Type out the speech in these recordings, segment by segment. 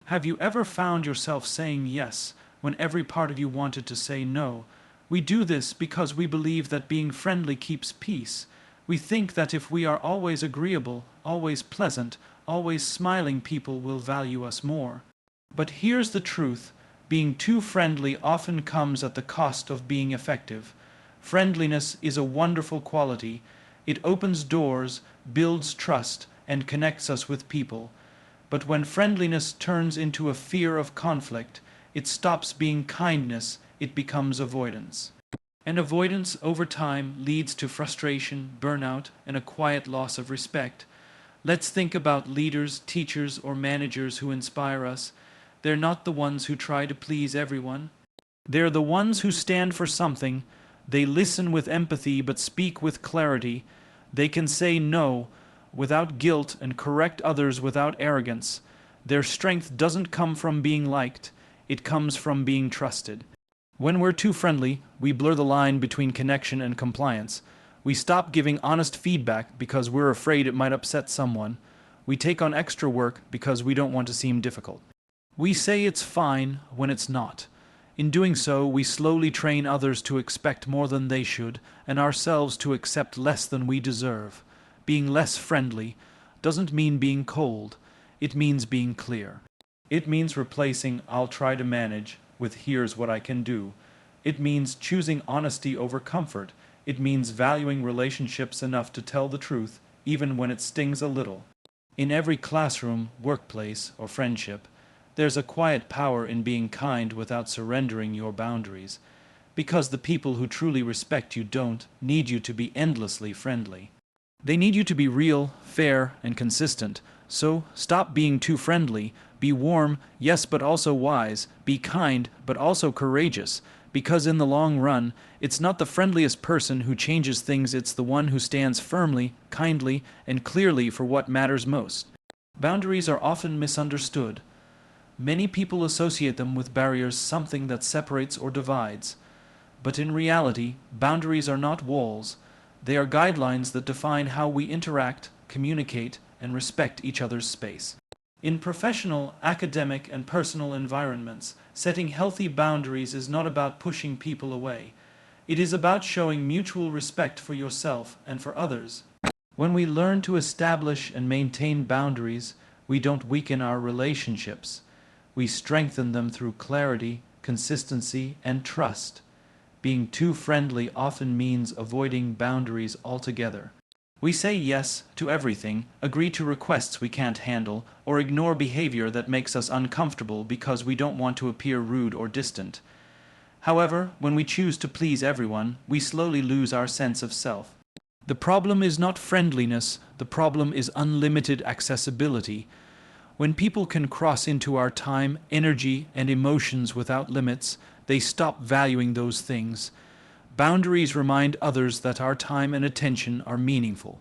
Have you ever found yourself saying yes when every part of you wanted to say no? We do this because we believe that being friendly keeps peace. We think that if we are always agreeable, always pleasant, always smiling, people will value us more. But here's the truth. Being too friendly often comes at the cost of being effective. Friendliness is a wonderful quality. It opens doors, builds trust, and connects us with people. But when friendliness turns into a fear of conflict, it stops being kindness, it becomes avoidance. And avoidance over time leads to frustration, burnout, and a quiet loss of respect. Let's think about leaders, teachers, or managers who inspire us. They're not the ones who try to please everyone. They're the ones who stand for something. They listen with empathy but speak with clarity. They can say no without guilt and correct others without arrogance. Their strength doesn't come from being liked. It comes from being trusted. When we're too friendly, we blur the line between connection and compliance. We stop giving honest feedback because we're afraid it might upset someone. We take on extra work because we don't want to seem difficult. We say it's fine when it's not. In doing so, we slowly train others to expect more than they should, and ourselves to accept less than we deserve. Being less friendly doesn't mean being cold. It means being clear. It means replacing "I'll try to manage" with "here's what I can do." It means choosing honesty over comfort. It means valuing relationships enough to tell the truth, even when it stings a little. In every classroom, workplace, or friendship, there's a quiet power in being kind without surrendering your boundaries, because the people who truly respect you don't need you to be endlessly friendly. They need you to be real, fair, and consistent. So stop being too friendly. Be warm, yes, but also wise. Be kind, but also courageous. Because in the long run, it's not the friendliest person who changes things, it's the one who stands firmly, kindly, and clearly for what matters most. Boundaries are often misunderstood. Many people associate them with barriers, something that separates or divides. But in reality, boundaries are not walls. They are guidelines that define how we interact, communicate, and respect each other's space. In professional, academic, and personal environments, setting healthy boundaries is not about pushing people away. It is about showing mutual respect for yourself and for others. When we learn to establish and maintain boundaries, we don't weaken our relationships. We strengthen them through clarity, consistency, and trust. Being too friendly often means avoiding boundaries altogether. We say yes to everything, agree to requests we can't handle, or ignore behavior that makes us uncomfortable because we don't want to appear rude or distant. However, when we choose to please everyone, we slowly lose our sense of self. The problem is not friendliness, the problem is unlimited accessibility. When people can cross into our time, energy, and emotions without limits, they stop valuing those things. Boundaries remind others that our time and attention are meaningful.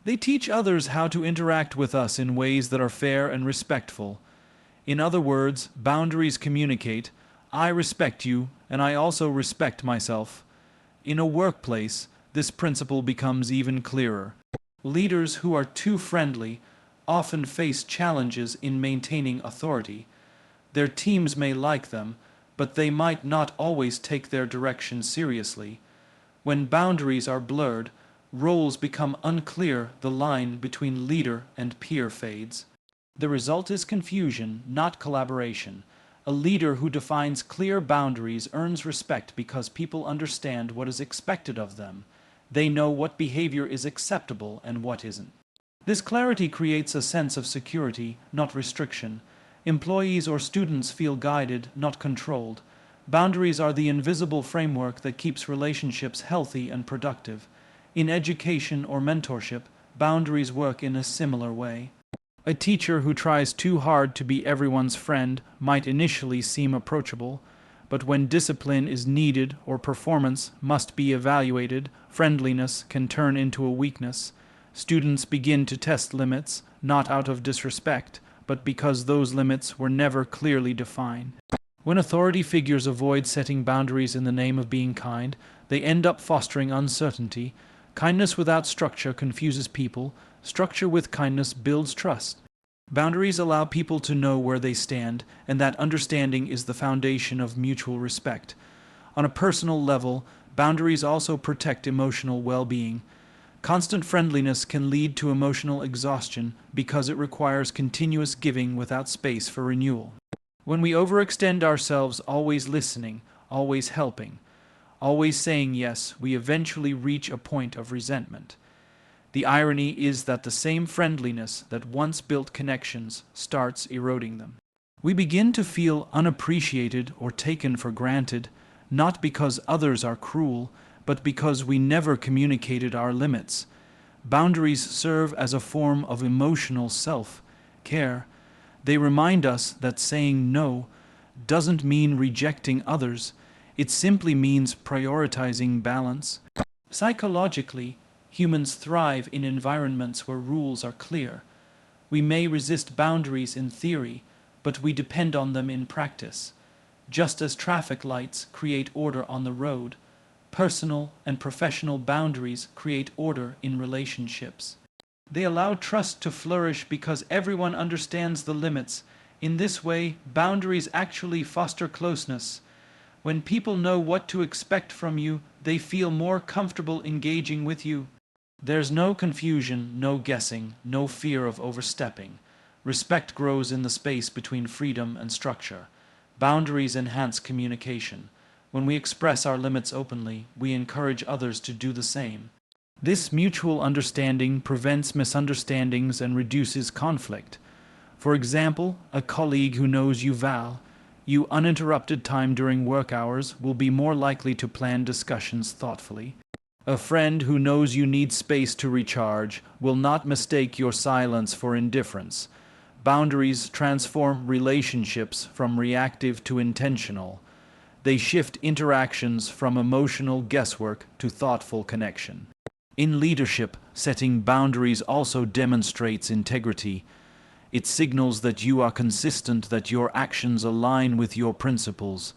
They teach others how to interact with us in ways that are fair and respectful. In other words, boundaries communicate, I respect you, and I also respect myself. In a workplace, this principle becomes even clearer. Leaders who are too friendly often face challenges in maintaining authority. Their teams may like them, but they might not always take their direction seriously. When boundaries are blurred, roles become unclear, the line between leader and peer fades. The result is confusion, not collaboration. A leader who defines clear boundaries earns respect because people understand what is expected of them. They know what behavior is acceptable and what isn't. This clarity creates a sense of security, not restriction. Employees or students feel guided, not controlled. Boundaries are the invisible framework that keeps relationships healthy and productive. In education or mentorship, boundaries work in a similar way. A teacher who tries too hard to be everyone's friend might initially seem approachable, but when discipline is needed or performance must be evaluated, friendliness can turn into a weakness. Students begin to test limits, not out of disrespect, but because those limits were never clearly defined. When authority figures avoid setting boundaries in the name of being kind, they end up fostering uncertainty. Kindness without structure confuses people. Structure with kindness builds trust. Boundaries allow people to know where they stand, and that understanding is the foundation of mutual respect. On a personal level, boundaries also protect emotional well-being. Constant friendliness can lead to emotional exhaustion because it requires continuous giving without space for renewal. When we overextend ourselves, always listening, always helping, always saying yes, we eventually reach a point of resentment. The irony is that the same friendliness that once built connections starts eroding them. We begin to feel unappreciated or taken for granted, not because others are cruel, but because we never communicated our limits. Boundaries serve as a form of emotional self-care. They remind us that saying no doesn't mean rejecting others, it simply means prioritizing balance. Psychologically, humans thrive in environments where rules are clear. We may resist boundaries in theory, but we depend on them in practice. Just as traffic lights create order on the road, personal and professional boundaries create order in relationships. They allow trust to flourish because everyone understands the limits. In this way, boundaries actually foster closeness. When people know what to expect from you, they feel more comfortable engaging with you. There's no confusion, no guessing, no fear of overstepping. Respect grows in the space between freedom and structure. Boundaries enhance communication. When we express our limits openly, we encourage others to do the same. This mutual understanding prevents misunderstandings and reduces conflict. For example, a colleague who knows you value uninterrupted time during work hours will be more likely to plan discussions thoughtfully. A friend who knows you need space to recharge will not mistake your silence for indifference. Boundaries transform relationships from reactive to intentional. They shift interactions from emotional guesswork to thoughtful connection. In leadership, setting boundaries also demonstrates integrity. It signals that you are consistent, that your actions align with your principles.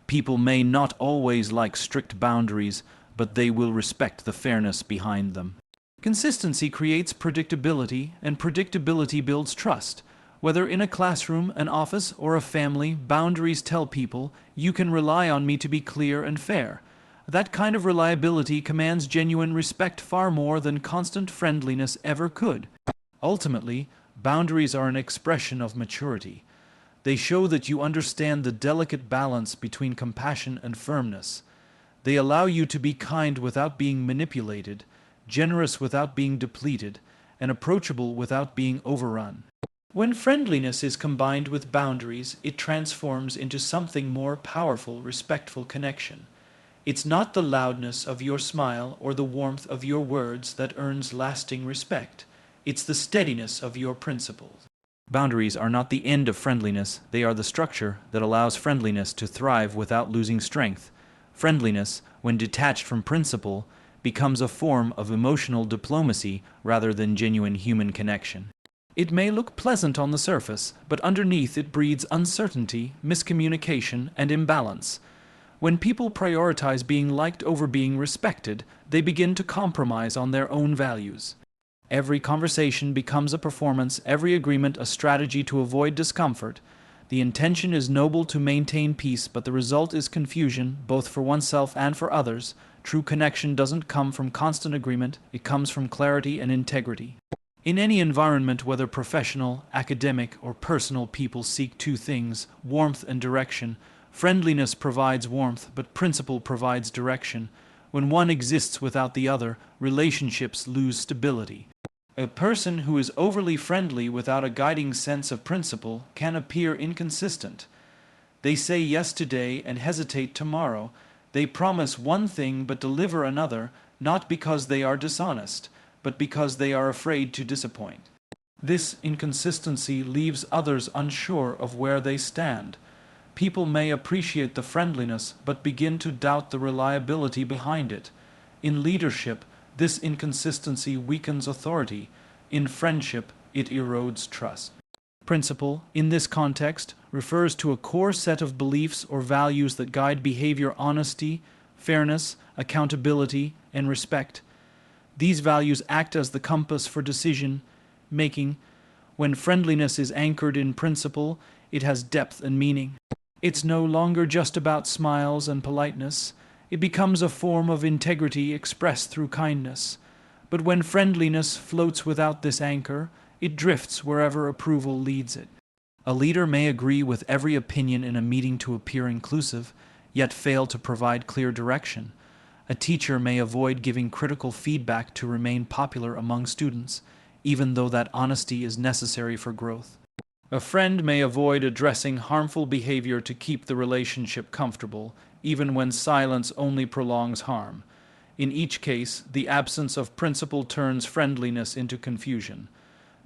People may not always like strict boundaries, but they will respect the fairness behind them. Consistency creates predictability, and predictability builds trust. Whether in a classroom, an office, or a family, boundaries tell people, you can rely on me to be clear and fair. That kind of reliability commands genuine respect far more than constant friendliness ever could. Ultimately, boundaries are an expression of maturity. They show that you understand the delicate balance between compassion and firmness. They allow you to be kind without being manipulated, generous without being depleted, and approachable without being overrun. When friendliness is combined with boundaries, it transforms into something more powerful, respectful connection. It's not the loudness of your smile or the warmth of your words that earns lasting respect. It's the steadiness of your principles. Boundaries are not the end of friendliness, they are the structure that allows friendliness to thrive without losing strength. Friendliness, when detached from principle, becomes a form of emotional diplomacy rather than genuine human connection. It may look pleasant on the surface, but underneath it breeds uncertainty, miscommunication, and imbalance. When people prioritize being liked over being respected, they begin to compromise on their own values. Every conversation becomes a performance, every agreement a strategy to avoid discomfort. The intention is noble to maintain peace, but the result is confusion, both for oneself and for others. True connection doesn't come from constant agreement, it comes from clarity and integrity. In any environment, whether professional, academic, or personal, people seek two things: warmth and direction. Friendliness provides warmth, but principle provides direction. When one exists without the other, relationships lose stability. A person who is overly friendly without a guiding sense of principle can appear inconsistent. They say yes today and hesitate tomorrow. They promise one thing but deliver another, not because they are dishonest, but because they are afraid to disappoint. This inconsistency leaves others unsure of where they stand. People may appreciate the friendliness, but begin to doubt the reliability behind it. In leadership, this inconsistency weakens authority. In friendship, it erodes trust. Principle, in this context, refers to a core set of beliefs or values that guide behavior: honesty, fairness, accountability, and respect. These values act as the compass for decision making. When friendliness is anchored in principle, it has depth and meaning. It's no longer just about smiles and politeness. It becomes a form of integrity expressed through kindness. But when friendliness floats without this anchor, it drifts wherever approval leads it. A leader may agree with every opinion in a meeting to appear inclusive, yet fail to provide clear direction. A teacher may avoid giving critical feedback to remain popular among students, even though that honesty is necessary for growth. A friend may avoid addressing harmful behavior to keep the relationship comfortable, even when silence only prolongs harm. In each case, the absence of principle turns friendliness into confusion.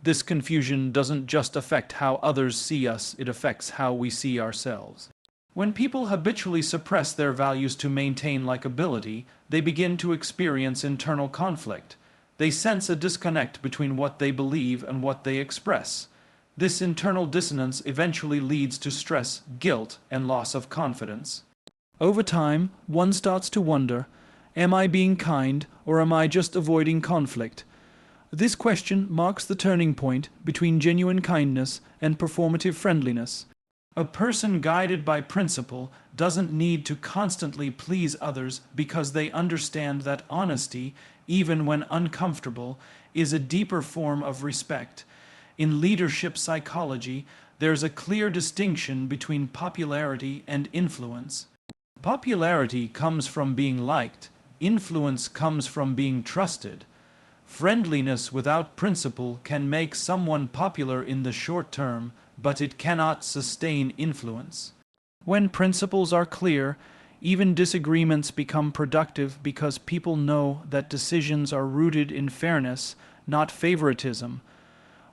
This confusion doesn't just affect how others see us, it affects how we see ourselves. When people habitually suppress their values to maintain likability, they begin to experience internal conflict. They sense a disconnect between what they believe and what they express. This internal dissonance eventually leads to stress, guilt, and loss of confidence. Over time, one starts to wonder, am I being kind or am I just avoiding conflict? This question marks the turning point between genuine kindness and performative friendliness. A person guided by principle doesn't need to constantly please others because they understand that honesty, even when uncomfortable, is a deeper form of respect. In leadership psychology, there's a clear distinction between popularity and influence. Popularity comes from being liked. Influence comes from being trusted. Friendliness without principle can make someone popular in the short term, but it cannot sustain influence. When principles are clear, even disagreements become productive because people know that decisions are rooted in fairness, not favoritism.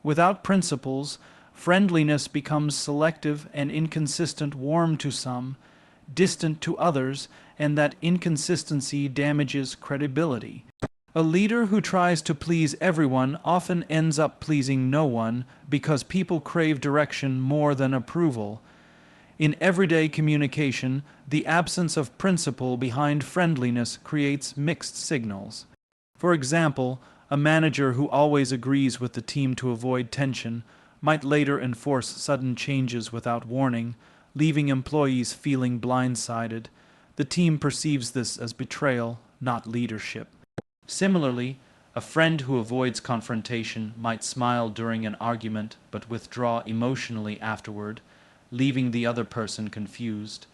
Without principles, friendliness becomes selective and inconsistent, warm to some, distant to others, and that inconsistency damages credibility. A leader who tries to please everyone often ends up pleasing no one because people crave direction more than approval. In everyday communication, the absence of principle behind friendliness creates mixed signals. For example, a manager who always agrees with the team to avoid tension might later enforce sudden changes without warning, leaving employees feeling blindsided. The team perceives this as betrayal, not leadership. Similarly, a friend who avoids confrontation might smile during an argument but withdraw emotionally afterward, leaving the other person confused.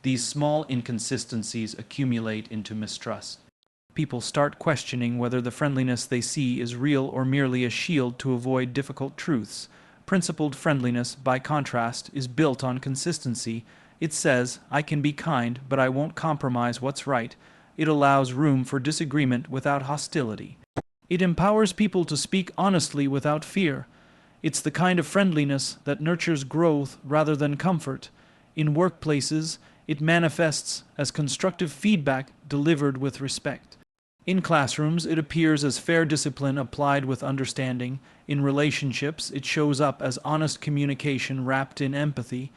These small inconsistencies accumulate into mistrust. People start questioning whether the friendliness they see is real or merely a shield to avoid difficult truths. Principled friendliness, by contrast, is built on consistency. It says, I can be kind, but I won't compromise what's right. It allows room for disagreement without hostility. It empowers people to speak honestly without fear. It's the kind of friendliness that nurtures growth rather than comfort. In workplaces, it manifests as constructive feedback delivered with respect. In classrooms, it appears as fair discipline applied with understanding. In relationships, it shows up as honest communication wrapped in empathy.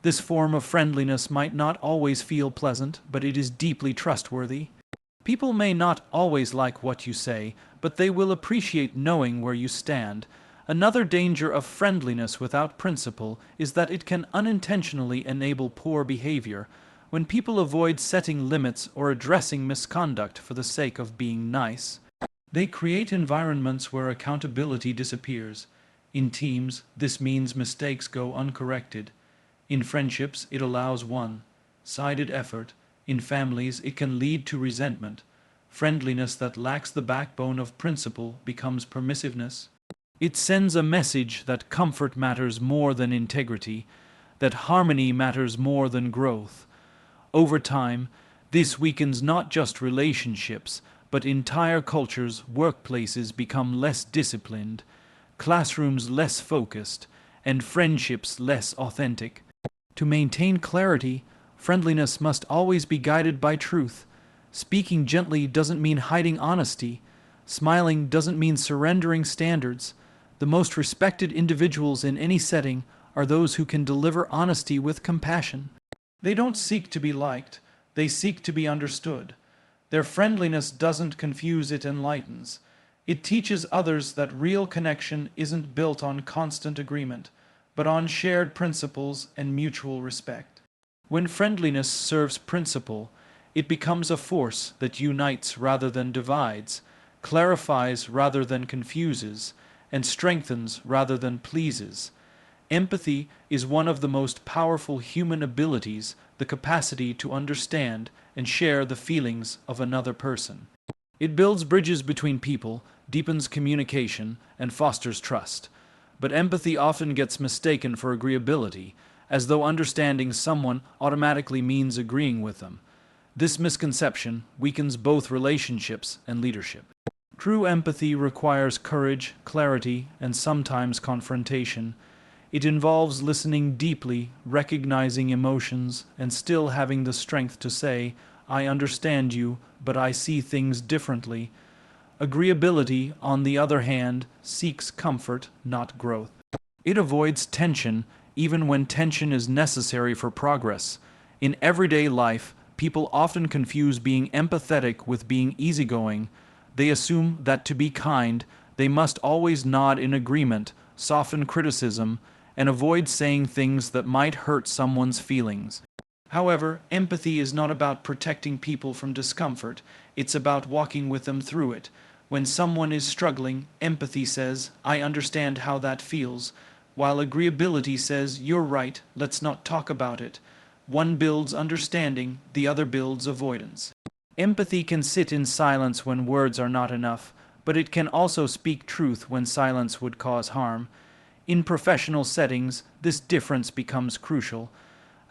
This form of friendliness might not always feel pleasant, but it is deeply trustworthy. People may not always like what you say, but they will appreciate knowing where you stand. Another danger of friendliness without principle is that it can unintentionally enable poor behavior. When people avoid setting limits or addressing misconduct for the sake of being nice, they create environments where accountability disappears. In teams, this means mistakes go uncorrected. In friendships, it allows one-sided effort. In families, it can lead to resentment. Friendliness that lacks the backbone of principle becomes permissiveness. It sends a message that comfort matters more than integrity, that harmony matters more than growth. Over time, this weakens not just relationships, but entire cultures. Workplaces become less disciplined, classrooms less focused, and friendships less authentic. To maintain clarity, friendliness must always be guided by truth. Speaking gently doesn't mean hiding honesty. Smiling doesn't mean surrendering standards. The most respected individuals in any setting are those who can deliver honesty with compassion. They don't seek to be liked, they seek to be understood. Their friendliness doesn't confuse, it enlightens. It teaches others that real connection isn't built on constant agreement, but on shared principles and mutual respect. When friendliness serves principle, it becomes a force that unites rather than divides, clarifies rather than confuses, and strengthens rather than pleases. Empathy is one of the most powerful human abilities, the capacity to understand and share the feelings of another person. It builds bridges between people, deepens communication, and fosters trust. But empathy often gets mistaken for agreeability, as though understanding someone automatically means agreeing with them. This misconception weakens both relationships and leadership. True empathy requires courage, clarity, and sometimes confrontation. It involves listening deeply, recognizing emotions, and still having the strength to say, "I understand you, but I see things differently." Agreeability, on the other hand, seeks comfort, not growth. It avoids tension, even when tension is necessary for progress. In everyday life, people often confuse being empathetic with being easygoing. They assume that to be kind, they must always nod in agreement, soften criticism, and avoid saying things that might hurt someone's feelings. However, empathy is not about protecting people from discomfort, it's about walking with them through it. When someone is struggling, empathy says, "I understand how that feels," while agreeability says, "You're right, let's not talk about it." One builds understanding, the other builds avoidance. Empathy can sit in silence when words are not enough, but it can also speak truth when silence would cause harm. In professional settings, this difference becomes crucial.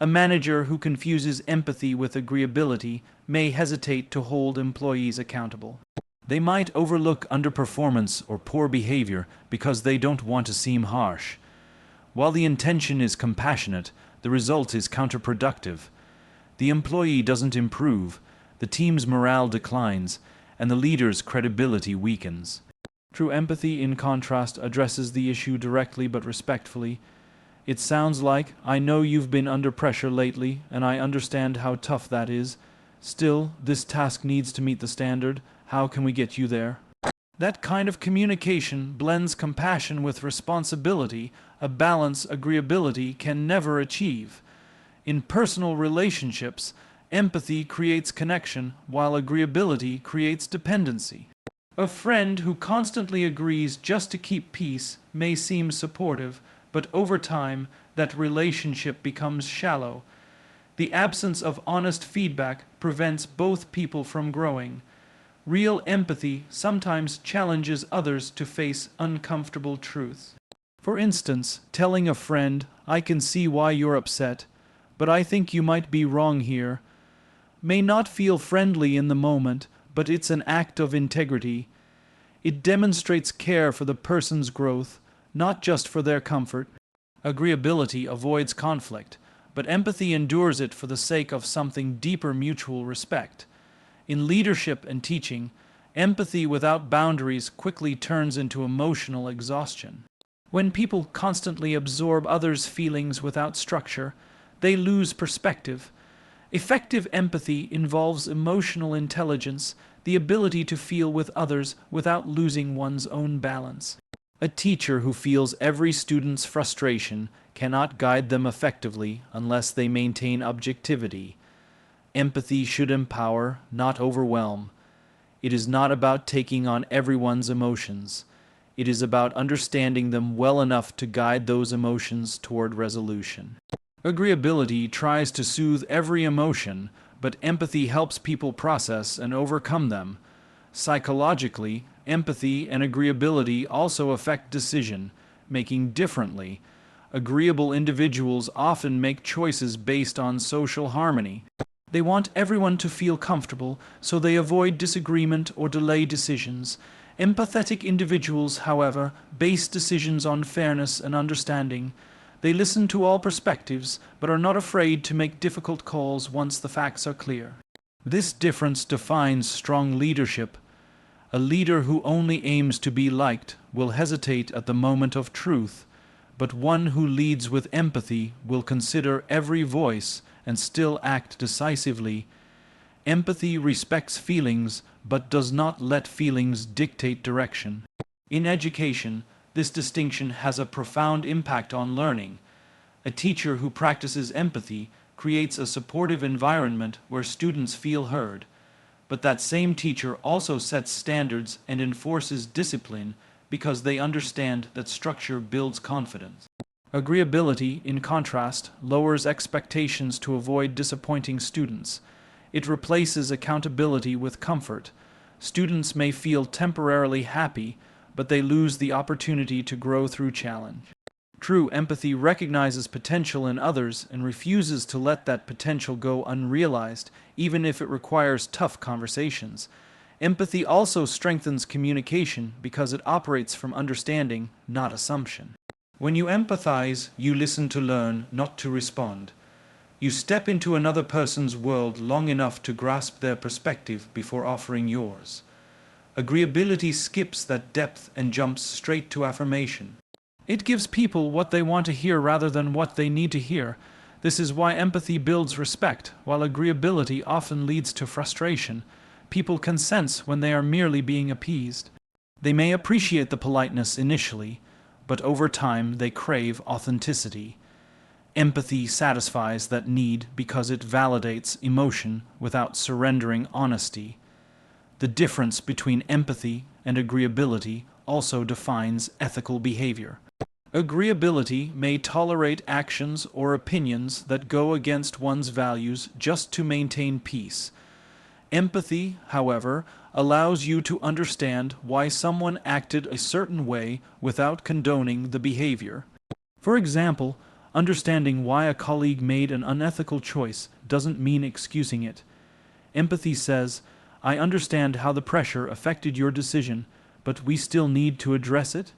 A manager who confuses empathy with agreeability may hesitate to hold employees accountable. They might overlook underperformance or poor behavior because they don't want to seem harsh. While the intention is compassionate, the result is counterproductive. The employee doesn't improve, the team's morale declines, and the leader's credibility weakens. True empathy, in contrast, addresses the issue directly but respectfully. It sounds like, "I know you've been under pressure lately, and I understand how tough that is. Still, this task needs to meet the standard. How can we get you there?" That kind of communication blends compassion with responsibility, a balance agreeability can never achieve. In personal relationships, empathy creates connection, while agreeability creates dependency. A friend who constantly agrees just to keep peace may seem supportive, but over time, that relationship becomes shallow. The absence of honest feedback prevents both people from growing. Real empathy sometimes challenges others to face uncomfortable truths. For instance, telling a friend, "I can see why you're upset, but I think you might be wrong here," may not feel friendly in the moment, but it's an act of integrity. It demonstrates care for the person's growth, not just for their comfort. Agreeability avoids conflict, but empathy endures it for the sake of something deeper: mutual respect. In leadership and teaching, empathy without boundaries quickly turns into emotional exhaustion. When people constantly absorb others' feelings without structure, they lose perspective. Effective empathy involves emotional intelligence, the ability to feel with others without losing one's own balance. A teacher who feels every student's frustration cannot guide them effectively unless they maintain objectivity. Empathy should empower, not overwhelm. It is not about taking on everyone's emotions. It is about understanding them well enough to guide those emotions toward resolution. Agreeability tries to soothe every emotion, but empathy helps people process and overcome them. Psychologically, empathy and agreeability also affect decision making differently. Agreeable individuals often make choices based on social harmony. They want everyone to feel comfortable, so they avoid disagreement or delay decisions. Empathetic individuals, however, base decisions on fairness and understanding. They listen to all perspectives, but are not afraid to make difficult calls once the facts are clear. This difference defines strong leadership. A leader who only aims to be liked will hesitate at the moment of truth, but one who leads with empathy will consider every voice and still act decisively. Empathy respects feelings, but does not let feelings dictate direction. In education, this distinction has a profound impact on learning. A teacher who practices empathy creates a supportive environment where students feel heard. But that same teacher also sets standards and enforces discipline because they understand that structure builds confidence. Agreeability, in contrast, lowers expectations to avoid disappointing students. It replaces accountability with comfort. Students may feel temporarily happy, but they lose the opportunity to grow through challenge. True empathy recognizes potential in others and refuses to let that potential go unrealized, even if it requires tough conversations. Empathy also strengthens communication because it operates from understanding, not assumption. When you empathize, you listen to learn, not to respond. You step into another person's world long enough to grasp their perspective before offering yours. Agreeability skips that depth and jumps straight to affirmation. It gives people what they want to hear rather than what they need to hear. This is why empathy builds respect, while agreeability often leads to frustration. People can sense when they are merely being appeased. They may appreciate the politeness initially, but over time they crave authenticity. Empathy satisfies that need because it validates emotion without surrendering honesty. The difference between empathy and agreeability also defines ethical behavior. Agreeability may tolerate actions or opinions that go against one's values just to maintain peace. Empathy, however, allows you to understand why someone acted a certain way without condoning the behavior. For example, understanding why a colleague made an unethical choice doesn't mean excusing it. Empathy says, "I understand how the pressure affected your decision, but we still need to address it."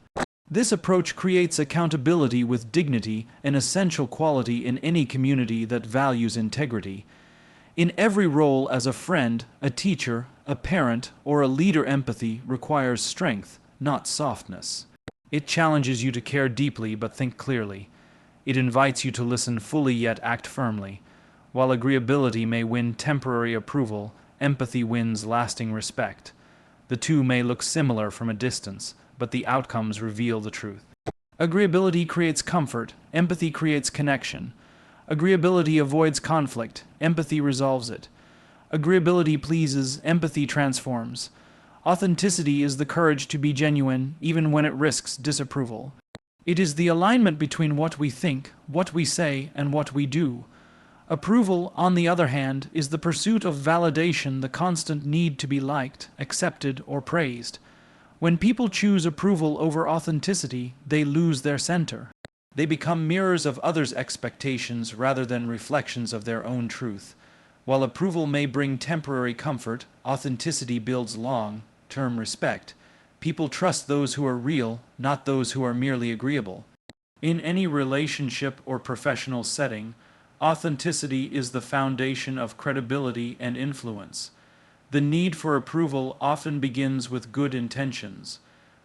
This approach creates accountability with dignity, an essential quality in any community that values integrity. In every role as a friend, a teacher, a parent, or a leader, empathy requires strength, not softness. It challenges you to care deeply but think clearly. It invites you to listen fully yet act firmly. While agreeability may win temporary approval, empathy wins lasting respect. The two may look similar from a distance, but the outcomes reveal the truth. Agreeability creates comfort, empathy creates connection. Agreeability avoids conflict, empathy resolves it. Agreeability pleases, empathy transforms. Authenticity is the courage to be genuine, even when it risks disapproval. It is the alignment between what we think, what we say, and what we do. Approval, on the other hand, is the pursuit of validation, the constant need to be liked, accepted, or praised. When people choose approval over authenticity, they lose their center. They become mirrors of others' expectations rather than reflections of their own truth. While approval may bring temporary comfort, authenticity builds long-term respect. People trust those who are real, not those who are merely agreeable. In any relationship or professional setting, authenticity is the foundation of credibility and influence. The need for approval often begins with good intentions.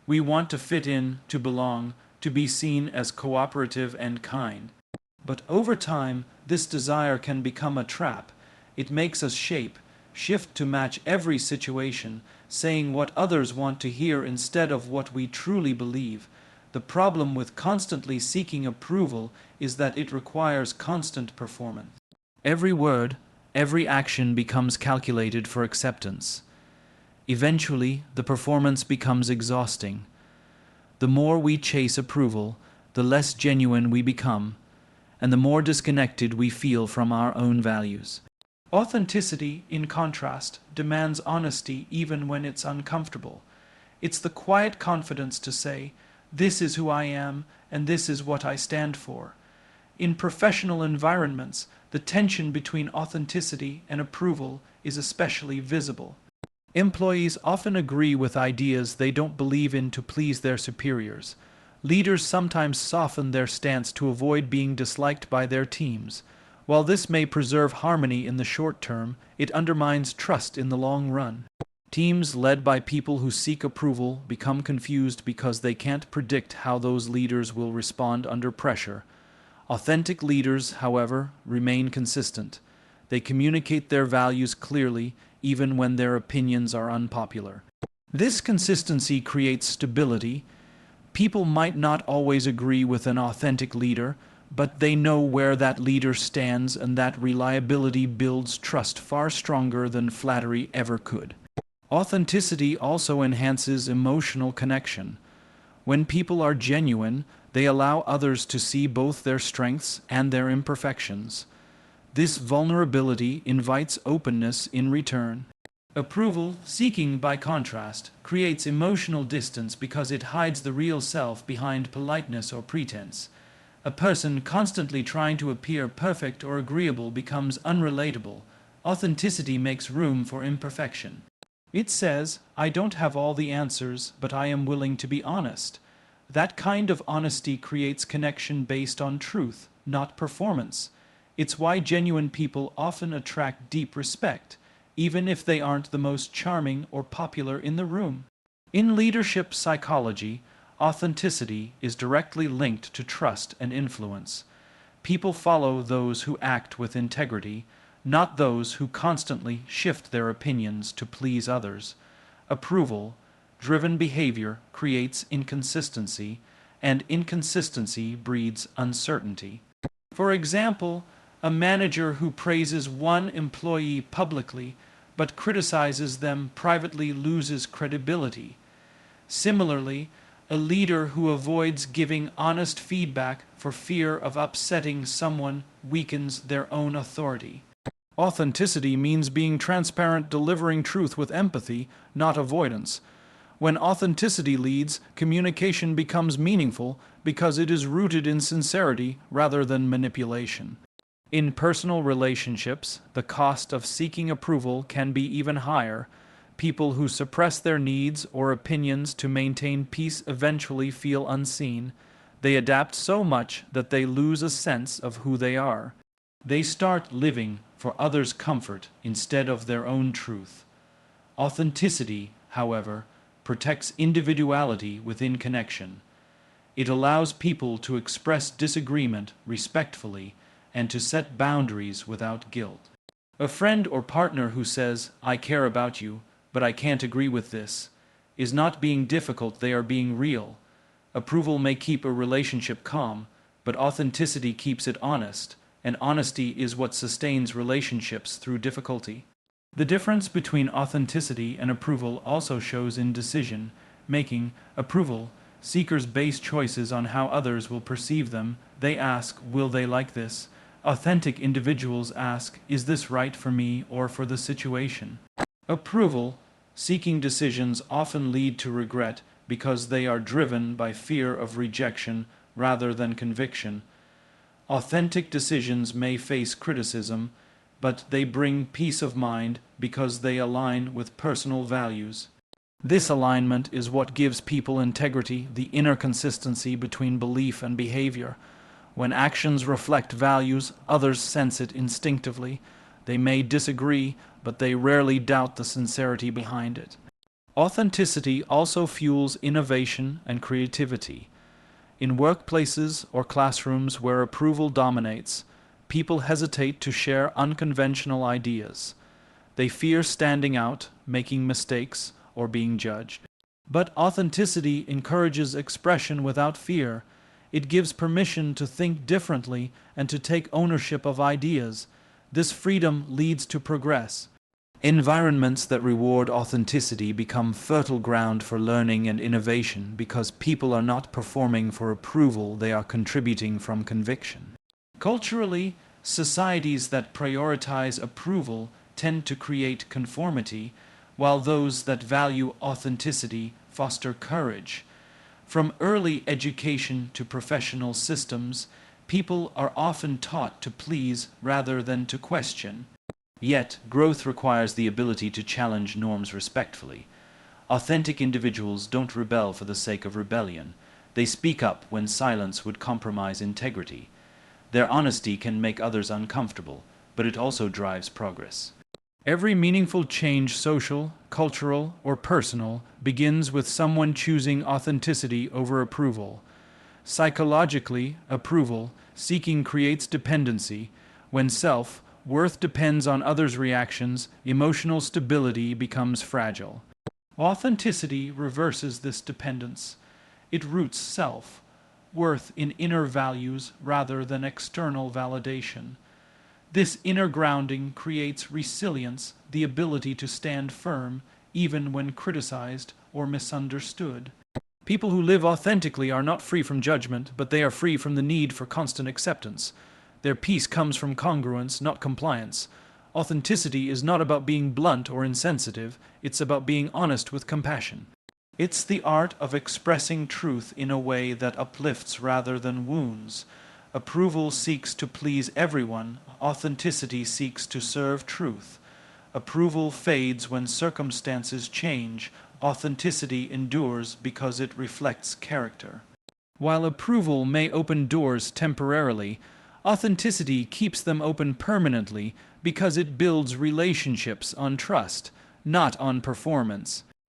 We want to fit in, to belong, to be seen as cooperative and kind. But over time, this desire can become a trap. It makes us shift to match every situation, saying what others want to hear instead of what we truly believe. The problem with constantly seeking approval is that it requires constant performance. Every word, every action becomes calculated for acceptance. Eventually, the performance becomes exhausting. The more we chase approval, the less genuine we become, and the more disconnected we feel from our own values. Authenticity, in contrast, demands honesty even when it's uncomfortable. It's the quiet confidence to say, "This is who I am, and this is what I stand for." In professional environments, the tension between authenticity and approval is especially visible. Employees often agree with ideas they don't believe in to please their superiors. Leaders sometimes soften their stance to avoid being disliked by their teams. While this may preserve harmony in the short term, it undermines trust in the long run. Teams led by people who seek approval become confused because they can't predict how those leaders will respond under pressure. Authentic leaders, however, remain consistent. They communicate their values clearly, even when their opinions are unpopular. This consistency creates stability. People might not always agree with an authentic leader, but they know where that leader stands, and that reliability builds trust far stronger than flattery ever could. Authenticity also enhances emotional connection. When people are genuine, they allow others to see both their strengths and their imperfections. This vulnerability invites openness in return. Approval seeking, by contrast, creates emotional distance because it hides the real self behind politeness or pretense. A person constantly trying to appear perfect or agreeable becomes unrelatable. Authenticity makes room for imperfection. It says, "I don't have all the answers, but I am willing to be honest." That kind of honesty creates connection based on truth, not performance. It's why genuine people often attract deep respect, even if they aren't the most charming or popular in the room. In leadership psychology, authenticity is directly linked to trust and influence. People follow those who act with integrity, not those who constantly shift their opinions to please others. Approval-driven behavior creates inconsistency, and inconsistency breeds uncertainty. For example, a manager who praises one employee publicly but criticizes them privately loses credibility. Similarly, a leader who avoids giving honest feedback for fear of upsetting someone weakens their own authority. Authenticity means being transparent, delivering truth with empathy, not avoidance. When authenticity leads, communication becomes meaningful because it is rooted in sincerity rather than manipulation. In personal relationships, the cost of seeking approval can be even higher. People who suppress their needs or opinions to maintain peace eventually feel unseen. They adapt so much that they lose a sense of who they are. They start living for others' comfort instead of their own truth. Authenticity, however, protects individuality within connection. It allows people to express disagreement respectfully and to set boundaries without guilt. A friend or partner who says, "I care about you, but I can't agree with this," is not being difficult, they are being real. Approval may keep a relationship calm, but authenticity keeps it honest, and honesty is what sustains relationships through difficulty. The difference between authenticity and approval also shows in decision making. Approval seekers base choices on how others will perceive them. They ask, "Will they like this?" Authentic individuals ask, "Is this right for me or for the situation?" Approval-seeking decisions often lead to regret because they are driven by fear of rejection rather than conviction. Authentic decisions may face criticism, but they bring peace of mind because they align with personal values. This alignment is what gives people integrity, the inner consistency between belief and behavior. When actions reflect values, others sense it instinctively. They may disagree, but they rarely doubt the sincerity behind it. Authenticity also fuels innovation and creativity. In workplaces or classrooms where approval dominates, people hesitate to share unconventional ideas. They fear standing out, making mistakes, or being judged. But authenticity encourages expression without fear. It gives permission to think differently and to take ownership of ideas. This freedom leads to progress. Environments that reward authenticity become fertile ground for learning and innovation because people are not performing for approval, they are contributing from conviction. Culturally, societies that prioritize approval tend to create conformity, while those that value authenticity foster courage. From early education to professional systems, people are often taught to please rather than to question. Yet, growth requires the ability to challenge norms respectfully. Authentic individuals don't rebel for the sake of rebellion. They speak up when silence would compromise integrity. Their honesty can make others uncomfortable, but it also drives progress. Every meaningful change, social, cultural, or personal, begins with someone choosing authenticity over approval. Psychologically, approval seeking creates dependency. When self worth depends on others' reactions, emotional stability becomes fragile. Authenticity reverses this dependence. It roots self-worth in inner values rather than external validation. This inner grounding creates resilience, the ability to stand firm even when criticized or misunderstood. People who live authentically are not free from judgment, but they are free from the need for constant acceptance. Their peace comes from congruence, not compliance. Authenticity is not about being blunt or insensitive, it's about being honest with compassion. It's the art of expressing truth in a way that uplifts rather than wounds. Approval seeks to please everyone, authenticity seeks to serve truth. Approval fades when circumstances change, authenticity endures because it reflects character. While approval may open doors temporarily, authenticity keeps them open permanently because it builds relationships on trust, not on performance.